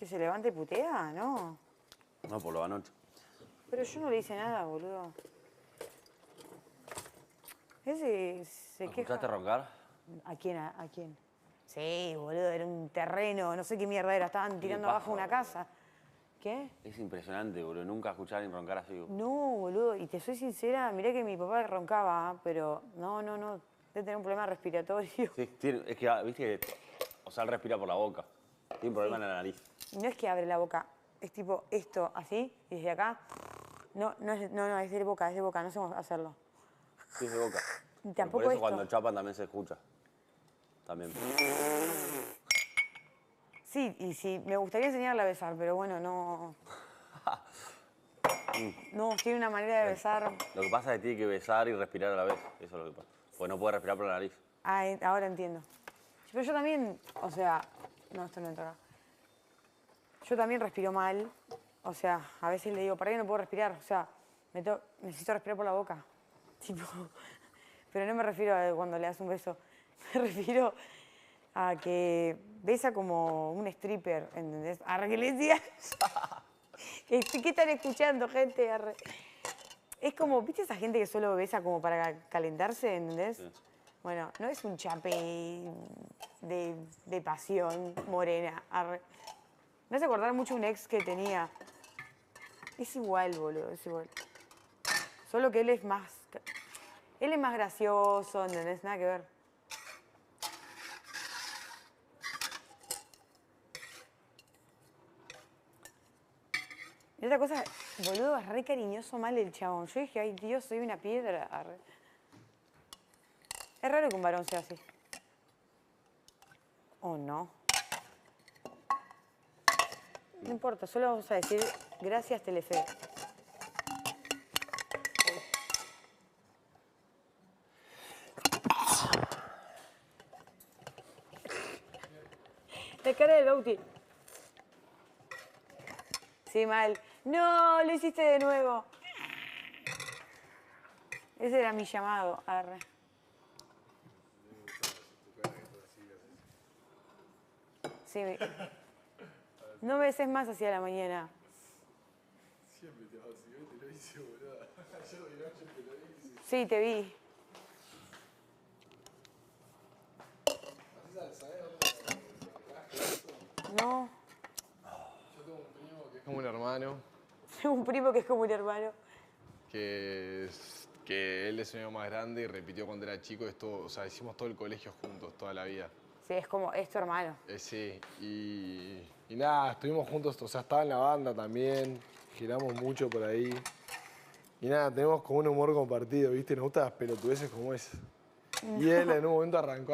se levanta y putea? No. No, por lo anoche. Pero yo no le hice nada, boludo. Ese se ¿Lo queja. escuchaste roncar? ¿A quién? ¿A quién? Sí, boludo, era un terreno, no sé qué mierda era. Estaban tirando abajo una casa. ¿Qué? Es impresionante, boludo. Nunca escuché a alguien roncar así. No, boludo, y te soy sincera, mirá que mi papá roncaba, pero no. Debe tener un problema respiratorio. Sí, es que, viste que, o sea, él respira por la boca. Tiene un problema en la nariz. Y no es que abre la boca, es tipo esto, así, y desde acá. No, es de boca, no sé cómo hacerlo. Sí, es de boca. Y Pero tampoco por eso esto. cuando chapan también se escucha. También. Sí, y sí, me gustaría enseñarle a besar, pero bueno, no. No, tiene una manera de besar. Lo que pasa es que tiene que besar y respirar a la vez. Eso es lo que pasa. Porque no puede respirar por la nariz. Ah, ahora entiendo. Pero yo también, o sea, no, esto no entra acá. Yo también respiro mal. O sea, a veces le digo, ¿para qué no puedo respirar? O sea, necesito respirar por la boca. Tipo, pero no me refiero a cuando le das un beso. Me refiero a que besa como un stripper, ¿entendés? Arre, que le decía. ¿Qué están escuchando, gente? Arre. Es como, ¿viste esa gente que solo besa como para calentarse, ¿entendés? Sí. Bueno, no es un chape de pasión morena. Arre. Me hace acordar mucho un ex que tenía. Es igual, boludo, es igual. Solo que él es más gracioso, ¿entendés? Nada que ver. Y otra cosa, boludo, es re cariñoso mal el chabón. Yo dije, ay Dios, soy una piedra. Arre. Es raro que un varón sea así. ¿O no? No importa, solo vamos a decir gracias, Telefe. La cara de Bauti. Sí, mal. No, lo hiciste de nuevo. Ese era mi llamado. Arre. Sí. No me beses más hacia la mañana. Siempre te vas así, te lo hice, boludo. Ayer de noche te lo hice. Sí, te vi. ¿Así sabes? No. Yo tengo un primo que es como un hermano, Tengo un primo que es como un hermano. que él es un año más grande y repitió cuando era chico. Esto, o sea, hicimos todo el colegio juntos, toda la vida. Sí, es como, es tu hermano. Sí, y nada, estuvimos juntos, o sea, estaba en la banda también, giramos mucho por ahí. Y nada, tenemos como un humor compartido, ¿viste? Nos gustan las pelotudeces como es. Y él en un momento arrancó